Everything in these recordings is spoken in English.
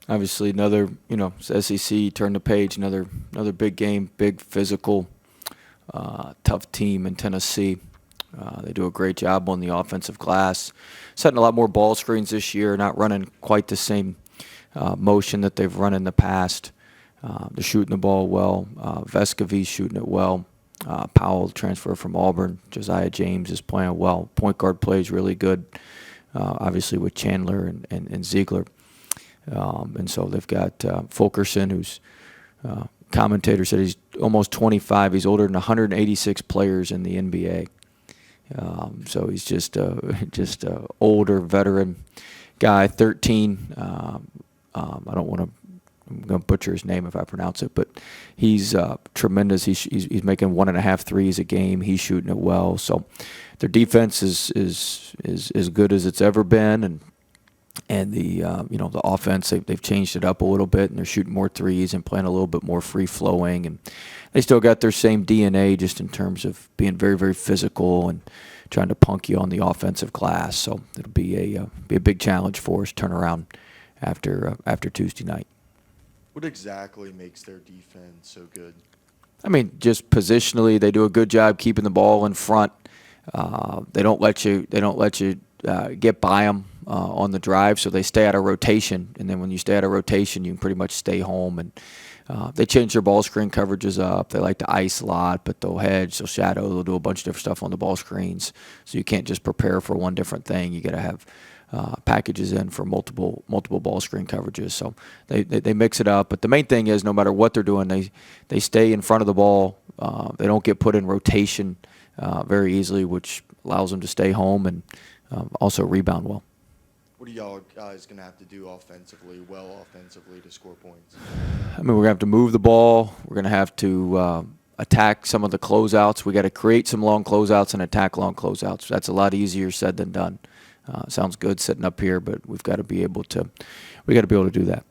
Obviously, another, SEC, turn the page, another big game, big physical, tough team in Tennessee. They do a great job on the offensive glass, setting a lot more ball screens this year, not running quite the same motion that they've run in the past. They're shooting the ball well. Vescovi's shooting it well. Powell, transfer from Auburn. Josiah James is playing well. Point guard plays really good, obviously with Chandler and Ziegler. And so they've got Fulkerson, who's commentator said he's almost 25. He's older than 186 players in the NBA. So he's just a older veteran guy, 13. I don't want to. I'm going to butcher his name if I pronounce it, but he's tremendous. He's making 1.5 threes a game. He's shooting it well. So their defense is as good as it's ever been, and the the offense they've changed it up a little bit, and they're shooting more threes and playing a little bit more free flowing, and they still got their same DNA just in terms of being very, very physical and trying to punk you on the offensive glass. So it'll be a big challenge for us turn around after Tuesday night. What exactly makes their defense so good? I mean, just positionally, they do a good job keeping the ball in front. They don't let you get by them on the drive, so they stay out of rotation. And then when you stay out of rotation, you can pretty much stay home. And they change their ball screen coverages up. They like to ice a lot, but they'll hedge, they'll shadow, they'll do a bunch of different stuff on the ball screens. So you can't just prepare for one different thing. You got to have packages in for multiple ball screen coverages. So they mix it up. But the main thing is, no matter what they're doing, they stay in front of the ball. They don't get put in rotation very easily, which allows them to stay home and also rebound well. What are y'all guys going to have to do offensively to score points? I mean, we're going to have to move the ball. We're going to have to attack some of the closeouts. We got to create some long closeouts and attack long closeouts. That's a lot easier said than done. Sounds good sitting up here, but we've got to be able to do that.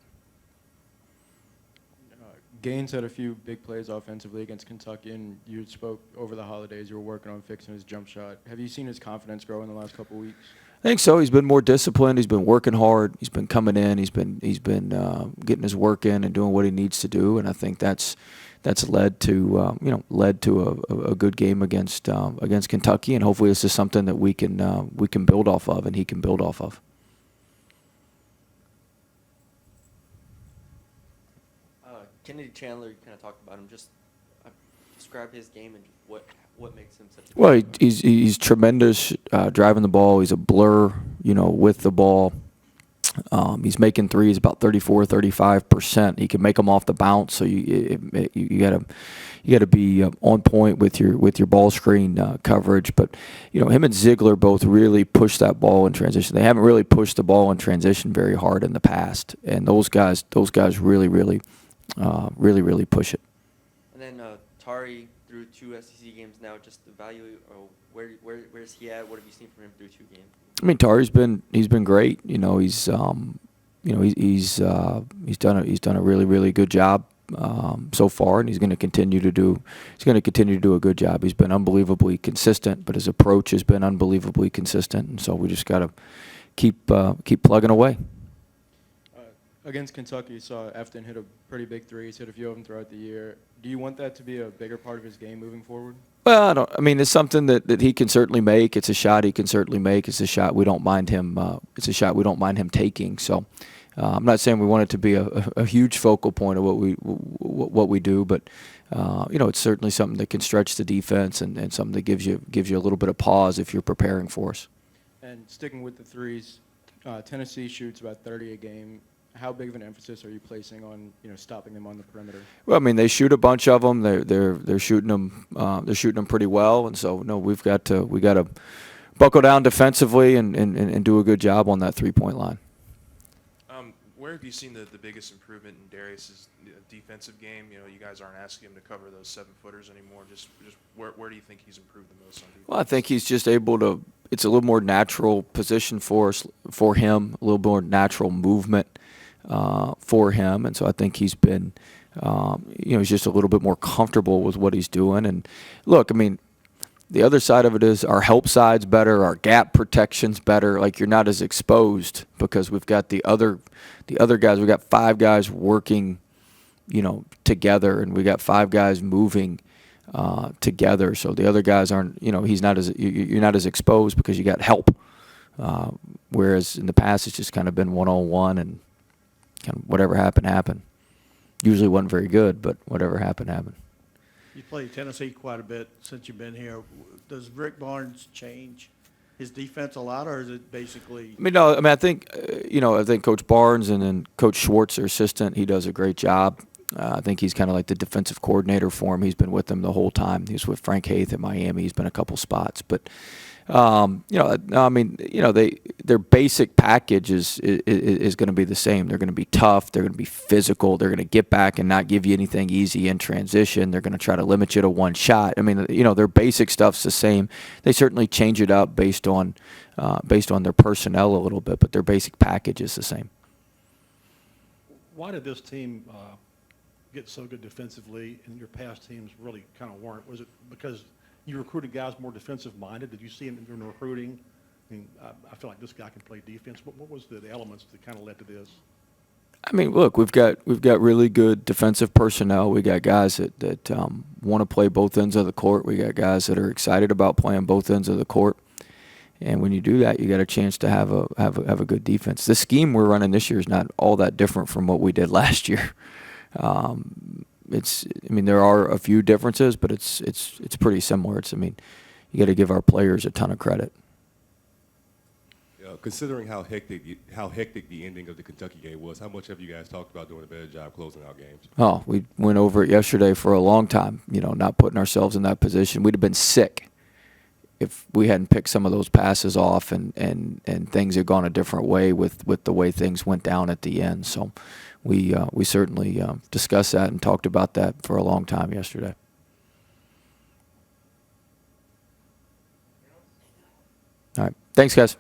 Gaines had a few big plays offensively against Kentucky, and you spoke over the holidays. You were working on fixing his jump shot. Have you seen his confidence grow in the last couple of weeks? I think so. He's been more disciplined. He's been working hard. He's been coming in. He's been getting his work in and doing what he needs to do. And I think that's led to a good game against Kentucky. And hopefully this is something that we can build off of, and he can build off of. Kennedy Chandler, you kind of talked about him. Just describe his game and what makes him such a. Well, he's tremendous driving the ball. He's a blur, with the ball. He's making threes about 34-35%. He can make them off the bounce. So you gotta be on point with your ball screen coverage. But him and Ziegler both really push that ball in transition. They haven't really pushed the ball in transition very hard in the past, and those guys really push it. And then Tari through 2 SEC games now. Just evaluate where's he at? What have you seen from him through 2 games? I mean, Tari's been great. He's done a really good job so far, and he's going to continue to do a good job. He's been unbelievably consistent, but his approach has been unbelievably consistent, and so we just got to keep plugging away. Against Kentucky, you saw Efton hit a pretty big three. He's hit a few of them throughout the year. Do you want that to be a bigger part of his game moving forward? Well, it's something that he can certainly make. It's a shot he can certainly make. It's a shot we don't mind him. It's a shot we don't mind him taking. So, I'm not saying we want it to be a huge focal point of what we do, but it's certainly something that can stretch the defense and something that gives you a little bit of pause if you're preparing for us. And sticking with the threes, Tennessee shoots about 30 a game. How big of an emphasis are you placing on stopping them on the perimeter? Well, I mean, they shoot a bunch of them. They're shooting them. They're shooting them pretty well, and so we got to buckle down defensively and do a good job on that 3-point line. Where have you seen the biggest improvement in Darius's defensive game? You guys aren't asking him to cover those 7-footers anymore. Just where do you think he's improved the most on defense? Well, I think he's just able to. It's a little more natural position for him. A little more natural movement for him, and so I think he's been, he's just a little bit more comfortable with what he's doing. And look, I mean, The other side of it is our help side's better, our gap protection's better. Like, you're not as exposed because we've got the other guys. We've got 5 guys working, together, and we got 5 guys moving together. So the other guys aren't, you're not as exposed because you got help. Whereas in the past, it's just kind of been one-on-one, and kind of whatever happened. Usually wasn't very good, but whatever happened. You played Tennessee quite a bit since you've been here. Does Rick Barnes change his defense a lot, or is it basically? I think, I think Coach Barnes and then Coach Schwartz, their assistant, he does a great job. I think he's kind of like the defensive coordinator for him. He's been with them the whole time. He was with Frank Haith at Miami. He's been a couple spots, but their basic package is going to be the same. They're going to be tough. They're going to be physical. They're going to get back and not give you anything easy in transition. They're going to try to limit you to one shot. Their basic stuff's the same. They certainly change it up based on their personnel a little bit, but their basic package is the same. Why did this team get so good defensively and your past teams really kind of weren't? Was it because you recruited guys more defensive-minded? Did you see them in recruiting? I feel like this guy can play defense. What was the elements that kind of led to this? Look, we've got really good defensive personnel. We got guys that want to play both ends of the court. We got guys that are excited about playing both ends of the court. And when you do that, you got a chance to have a good defense. The scheme we're running this year is not all that different from what we did last year. There are a few differences, but it's pretty similar. You got to give our players a ton of credit. Considering how hectic the ending of the Kentucky game was, how much have you guys talked about doing a better job closing out games? Oh, we went over it yesterday for a long time. Not putting ourselves in that position. We'd have been sick if we hadn't picked some of those passes off and things had gone a different way with the way things went down at the end. So we certainly discussed that and talked about that for a long time yesterday. All right. Thanks, guys.